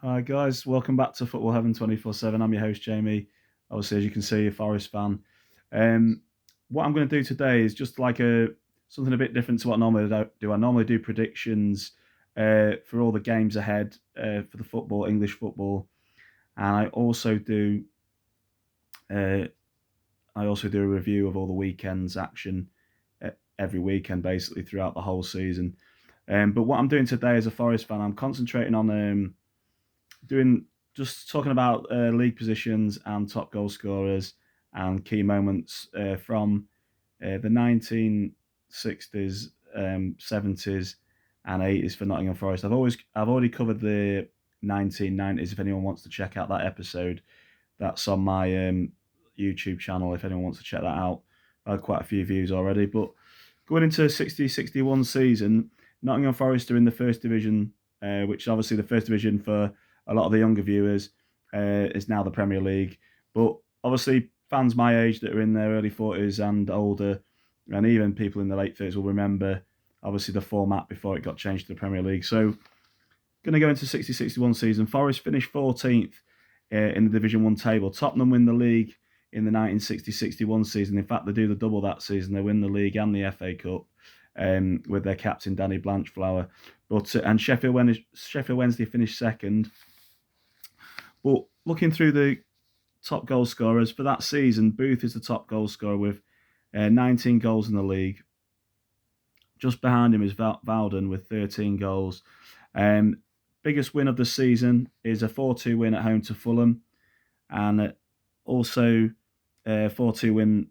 Hi guys, welcome back to Football Heaven 24/7. I'm your host Jamie. Obviously, as you can see, a Forest fan. Um, what I'm going to do today is just like a something a bit different to what I normally do. I normally do predictions for all the games ahead for the football, English football, and uh, I also do a review of all the weekends action every weekend, basically throughout the whole season. But what I'm doing today as a Forest fan, I'm concentrating on doing just talking about league positions and top goal scorers and key moments from the 1960s, 70s, and 80s for Nottingham Forest. I've already covered the 1990s. If anyone wants to check out that episode, that's on my YouTube channel. If anyone wants to check that out, I had quite a few views already. But going into 60-61 season, Nottingham Forest are in the first division, which is obviously the first division for a lot of the younger viewers is now the Premier League. But obviously, fans my age that are in their early 40s and older, and even people in the late 30s will remember, obviously, the format before it got changed to the Premier League. So, going to go into 60-61 season. Forest finished 14th in the Division 1 table. Tottenham win the league in the 1960-61 season. In fact, they do the double that season. They win the league and the FA Cup with their captain, Danny Blanchflower. And Sheffield Wednesday finished second. But looking through the top goal scorers for that season, Booth is the top goal scorer with 19 goals in the league. Just behind him is Vowden with 13 goals. Biggest win of the season is a 4-2 win at home to Fulham, and also a 4-2 win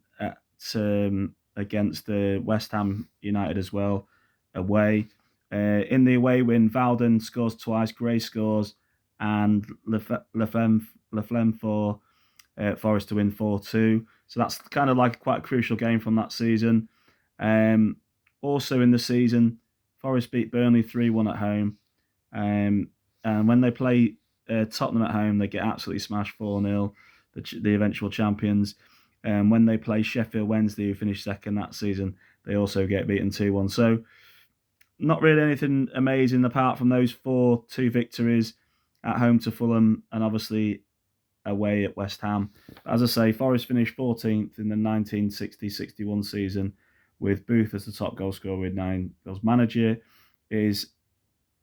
against West Ham United as well, away. In the away win, Vowden scores twice, Gray scores, and Leflem for Forest to win 4-2. So that's kind of like quite a crucial game from that season. Also in the season, Forest beat Burnley 3-1 at home. And when they play Tottenham at home, they get absolutely smashed 4-0, the eventual champions. And when they play Sheffield Wednesday, who finished second that season, they also get beaten 2-1. So not really anything amazing apart from those 4-2 victories at home to Fulham and obviously away at West Ham. As I say, Forest finished 14th in the 1960-61 season with Booth as the top goal scorer with 9 goals. Manager is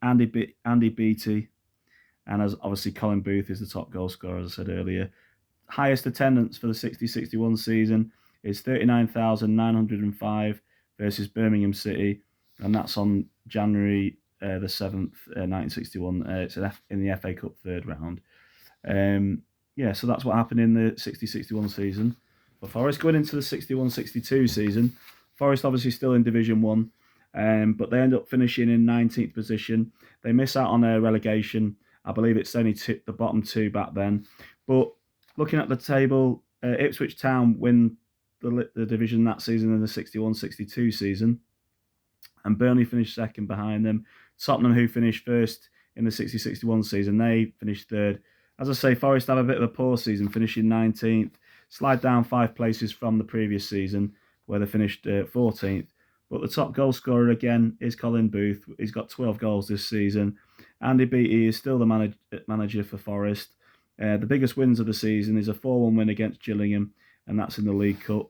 Andy Beattie, and as obviously Colin Booth is the top goal scorer, as I said earlier. Highest attendance for the 60-61 season is 39,905 versus Birmingham City, and that's on January the 7th, 1961. It's in the FA Cup third round. So that's what happened in the 60-61 season for Forest. Going into the 61-62 season, Forest obviously still in Division 1, but they end up finishing in 19th position. They miss out on a relegation. I believe it's only the bottom two back then. But looking at the table, Ipswich Town win the division that season in the 61-62 season, and Burnley finished second behind them. Tottenham, who finished first in the 60-61 season, they finished third. As I say, Forest have a bit of a poor season, finishing 19th, slide down 5 places from the previous season, where they finished 14th. But the top goal scorer again is Colin Booth. He's got 12 goals this season. Andy Beattie is still the manager for Forest. The biggest wins of the season is a 4-1 win against Gillingham, and that's in the League Cup.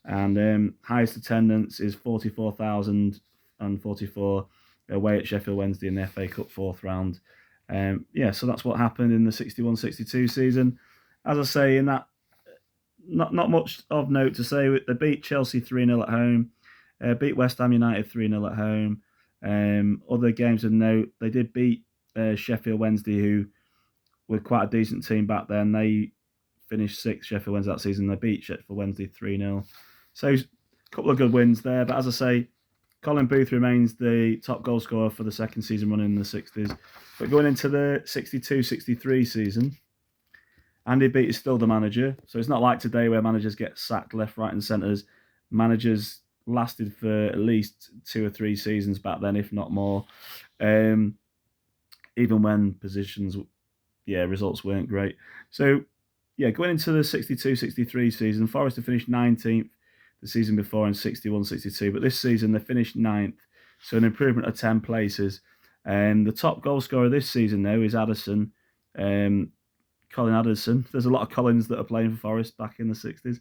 And highest attendance is 44,044 away at Sheffield Wednesday in the FA Cup fourth round. So that's what happened in the 61-62 season. As I say, in that, not much of note to say. They beat Chelsea 3-0 at home, beat West Ham United 3-0 at home. Other games of note, they did beat Sheffield Wednesday, who were quite a decent team back then. They finished 6th, Sheffield Wednesday that season. They beat Sheffield Wednesday 3-0. So a couple of good wins there. But as I say, Colin Booth remains the top goal scorer for the second season running in the 60s. But going into the 62-63 season, Andy Beattie is still the manager. So it's not like today where managers get sacked left, right and centres. Managers lasted for at least 2 or 3 seasons back then, if not more. Even when results weren't great. So, going into the 62-63 season, Forest have finished 19th the season before in 61-62, but this season they finished 9th, so an improvement of 10 places. The top goal scorer this season, though, is Addison Um, Colin Addison. There's a lot of Collins that are playing for Forest back in the 60s.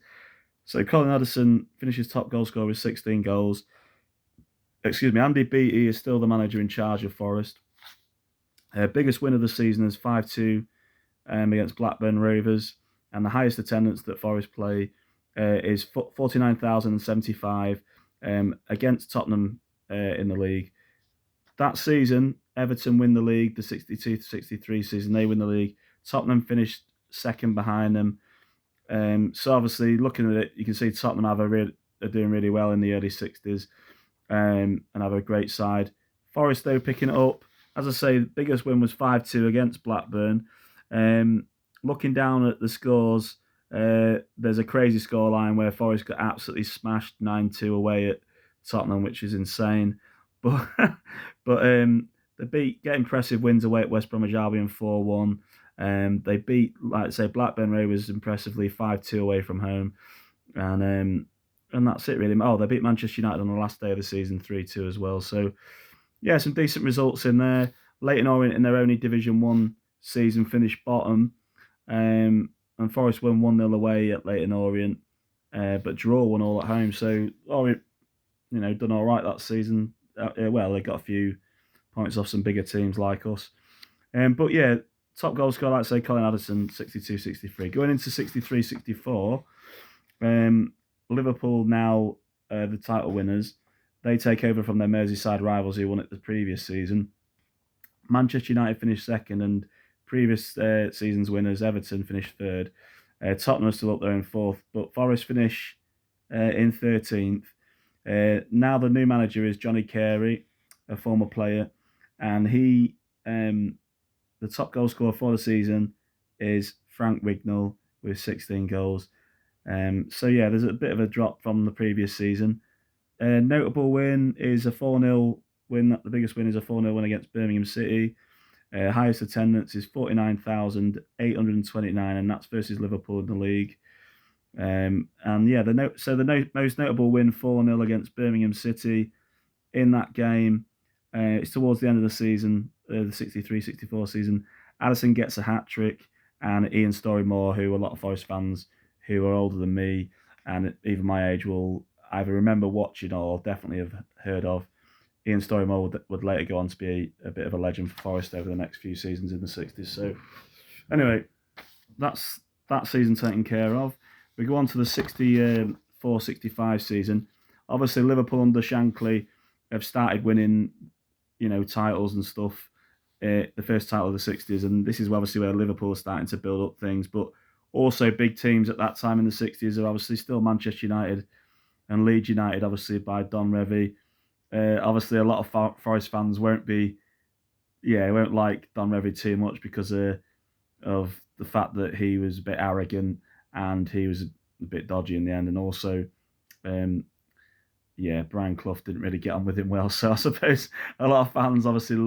So Colin Addison finishes top goal scorer with 16 goals. Excuse me, Andy Beattie is still the manager in charge of Forest. Biggest win of the season is 5-2 against Blackburn Rovers, and the highest attendance that Forest play is 49,075 against Tottenham in the league. That season, Everton win the league, the 62-63 season. They win the league. Tottenham finished second behind them. So obviously, looking at it, you can see Tottenham are doing really well in the early 60s and have a great side. Forest, though, picking it up. As I say, the biggest win was 5-2 against Blackburn. Looking down at the scores, there's a crazy scoreline where Forest got absolutely smashed 9-2 away at Tottenham, which is insane. But they get impressive wins away at West Bromwich Albion 4-1. They beat, like I say, Blackburn Rovers impressively 5-2 away from home. And that's it, really. Oh, they beat Manchester United on the last day of the season 3-2 as well. So, yeah, some decent results in there. Leyton Orient, in their only Division 1 season, finished bottom. And Forest won 1-0 away at Leyton Orient, but draw 1 all at home. So, Orient, done all right that season. Well, they got a few points off some bigger teams like us. But, yeah, top goal scorer, like I say, Colin Addison, 62-63. Going into 63-64, Liverpool now the title winners. They take over from their Merseyside rivals who won it the previous season. Manchester United finished second, and previous season's winners, Everton, finished third. Tottenham are still up there in fourth, but Forest finish in 13th. Now the new manager is Johnny Carey, a former player, and the top goal scorer for the season is Frank Wignall with 16 goals. So yeah, there's a bit of a drop from the previous season. Notable win is a 4-0 win. The biggest win is a 4-0 win against Birmingham City. Highest attendance is 49,829, and that's versus Liverpool in the league. And yeah, the most notable win 4-0 against Birmingham City in that game. It's towards the end of the season, the 63-64 season. Addison gets a hat trick, and Ian Storey-Moore, who a lot of Forest fans who are older than me and even my age will either remember watching or definitely have heard of. Ian Storey-Moore would later go on to be a bit of a legend for Forest over the next few seasons in the 60s. So anyway, that's that season taken care of. We go on to the 64-65 season. Obviously, Liverpool under Shankly have started winning, titles and stuff. The first title of the 60s, and this is obviously where Liverpool are starting to build up things. But also big teams at that time in the 60s are obviously still Manchester United and Leeds United, obviously by Don Revie. Obviously, a lot of Forest fans won't like Don Revie too much because of the fact that he was a bit arrogant and he was a bit dodgy in the end. And also, Brian Clough didn't really get on with him well. So I suppose a lot of fans obviously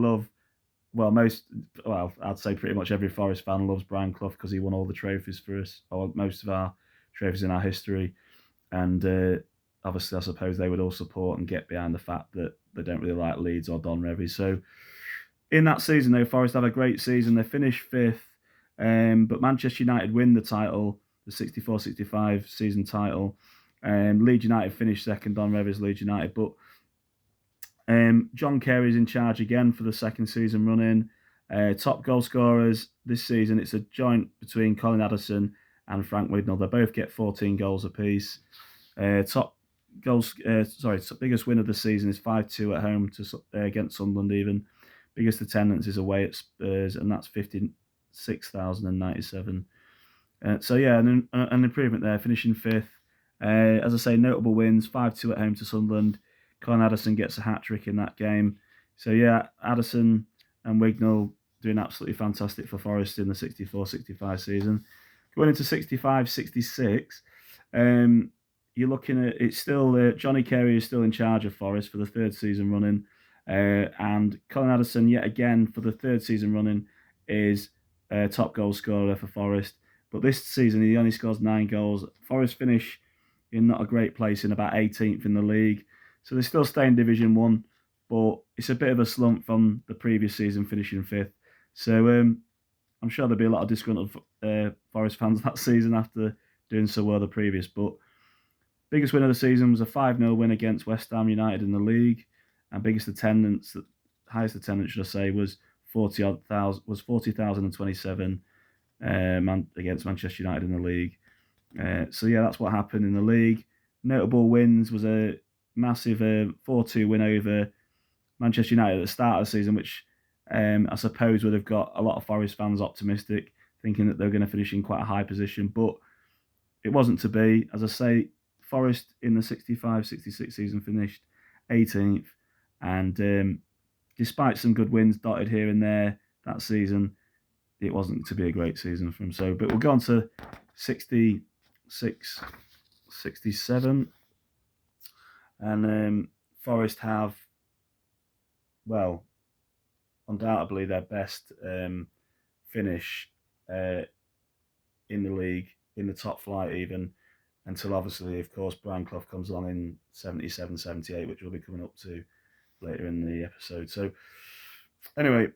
I'd say pretty much every Forest fan loves Brian Clough because he won all the trophies for us, or most of our trophies in our history. And obviously, I suppose they would all support and get behind the fact that they don't really like Leeds or Don Revie. So in that season, though, Forest have a great season. They finish fifth, but Manchester United win the title, the 64-65 season title. Leeds United finished second, Don Revie's Leeds United. But John Carey's in charge again for the second season running. Top goal scorers this season, it's a joint between Colin Addison and Frank Wignall. They both get 14 goals apiece. Biggest win of the season is 5-2 at home against Sunderland even. Biggest attendance is away at Spurs, and that's 56,097. So yeah, an improvement there, finishing fifth. As I say, notable wins, 5-2 at home to Sunderland. Colin Addison gets a hat-trick in that game. So yeah, Addison and Wignall doing absolutely fantastic for Forest in the 64-65 season. Going into 65-66, you're looking at, it's still, Johnny Carey is still in charge of Forest for the third season running. And Colin Addison, yet again, for the third season running, is top goal scorer for Forest. But this season, he only scores 9 goals. Forest finish in not a great place, in about 18th in the league. So they still stay in Division 1, but it's a bit of a slump from the previous season, finishing 5th. So I'm sure there'll be a lot of disgruntled Forest fans that season after doing so well the previous. But biggest win of the season was a 5-0 win against West Ham United in the league, and highest attendance, should I say, was 40,027 against Manchester United in the league. So yeah, that's what happened in the league. Notable wins was a massive 4-2 win over Manchester United at the start of the season, which I suppose would have got a lot of Forest fans optimistic, thinking that they were going to finish in quite a high position. But it wasn't to be. As I say, Forest in the 65-66 season finished 18th. And despite some good wins dotted here and there that season, it wasn't to be a great season for them. So, but we'll go on to 66, 67. And Forest have, well, undoubtedly their best finish in the league, in the top flight even, until obviously, of course, Brian Clough comes on in 77-78, which we'll be coming up to later in the episode. So anyway,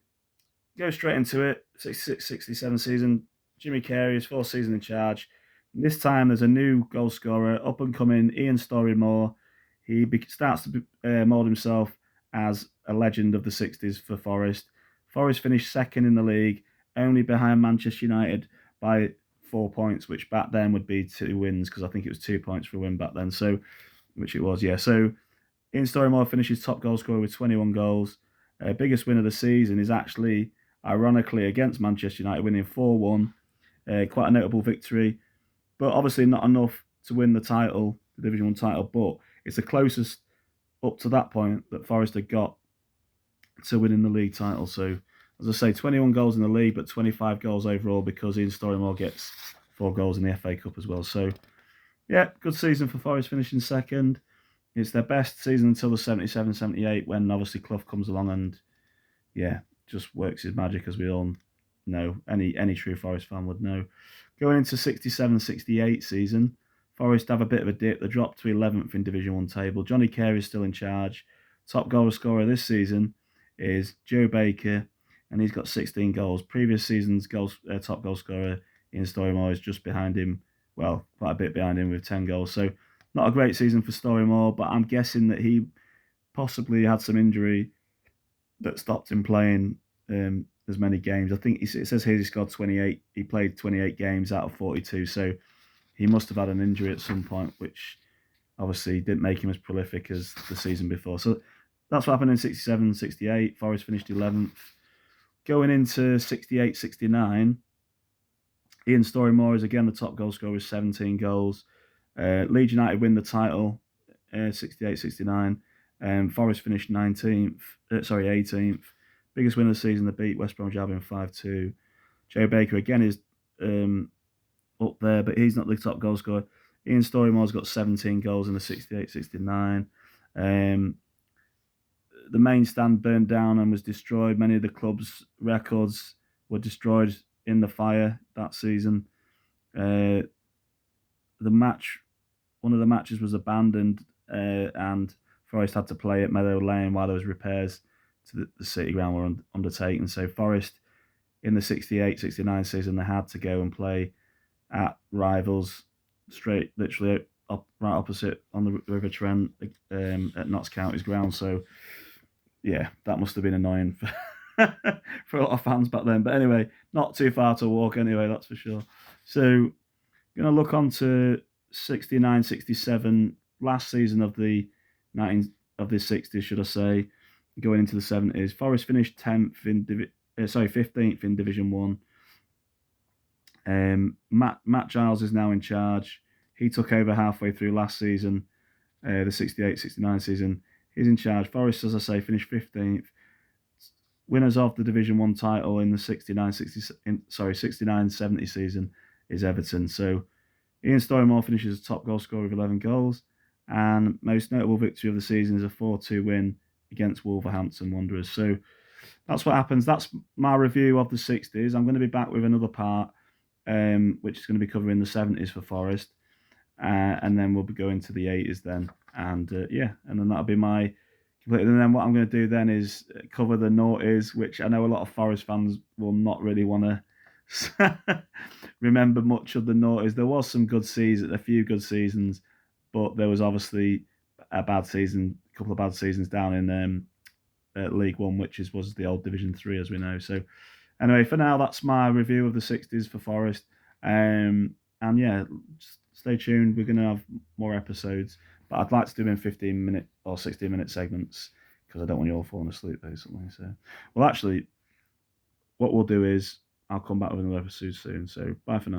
go straight into it. 66-67 season. Jimmy Carey is 4th season in charge. And this time there's a new goal scorer, up and coming Ian Storey-Moore. He starts to mould himself as a legend of the 60s for Forest. Forest finished second in the league, only behind Manchester United by 4 points, which back then would be 2 wins, because I think it was 2 points for a win back then. So, which it was, yeah. So Ian Storey-Moore finishes top goal scorer with 21 goals. Biggest win of the season is actually, ironically, against Manchester United, winning 4-1. Quite a notable victory, but obviously not enough to win the title, the Division 1 title, but it's the closest up to that point that Forest had got to winning the league title. So, as I say, 21 goals in the league, but 25 goals overall, because Ian Storey-Moore gets 4 goals in the FA Cup as well. So, yeah, good season for Forest, finishing second. It's their best season until the 77-78, when obviously Clough comes along and, yeah, just works his magic, as we all know. Any true Forest fan would know. Going into 67-68 season, Forest have a bit of a dip. They dropped to 11th in Division 1 table. Johnny Carey is still in charge. Top goal scorer this season is Joe Baker, and he's got 16 goals. Previous season's top goal scorer, Ian Storey-Moore, is just behind him, well, quite a bit behind him with 10 goals. So not a great season for Storey-Moore, but I'm guessing that he possibly had some injury that stopped him playing as many games. I think it says here he scored 28. He played 28 games out of 42, so he must have had an injury at some point, which obviously didn't make him as prolific as the season before. So that's what happened in 67-68. Forest finished 11th. Going into 68-69, Ian Storey-Moore is again the top goal scorer with 17 goals. Leeds United win the title, 68-69. Forest finished 18th. Biggest win of the season, they beat West Bromwich Albion 5-2. Joe Baker again is up there, but he's not the top goal scorer. Ian Storey-Moore's got 17 goals in the 68-69. The main stand burned down and was destroyed. Many of the club's records were destroyed in the fire that season. One of the matches was abandoned, and Forest had to play at Meadow Lane while there was repairs to the City ground were undertaken. So Forest, in the 68-69 season, they had to go and play at rivals, literally right opposite on the River Trent at Notts County's ground. So yeah, that must have been annoying for a lot of fans back then. But anyway, not too far to walk anyway, that's for sure. So going to look on to 69-67, last season of the 60s, should I say, going into the 70s. Forest finished 15th in Division 1. Matt Giles is now in charge. He took over halfway through last season, the 68-69 season. He's in charge. Forest, as I say, finished 15th. Winners of the Division 1 title in the 69-70 season is Everton. So Ian Storey-Moore finishes top goal scorer with 11 goals. And most notable victory of the season is a 4-2 win against Wolverhampton Wanderers. So that's what happens. That's my review of the 60s. I'm going to be back with another part, which is going to be covering the 70s for Forest. And then we'll be going to the 80s then. And and then that'll be my complete. And then what I'm going to do then is cover the noughties, which I know a lot of Forest fans will not really want to remember much of the noughties. There was some good seasons, a few good seasons, but there was obviously a bad season, a couple of bad seasons down in League One, which was the old Division 3, as we know. So anyway, for now, that's my review of the 60s for Forest. And yeah, stay tuned. We're going to have more episodes, but I'd like to do them in 15-minute or 16-minute segments because I don't want you all falling asleep, basically. So, well, actually, what we'll do is I'll come back with another episode soon. So, bye for now.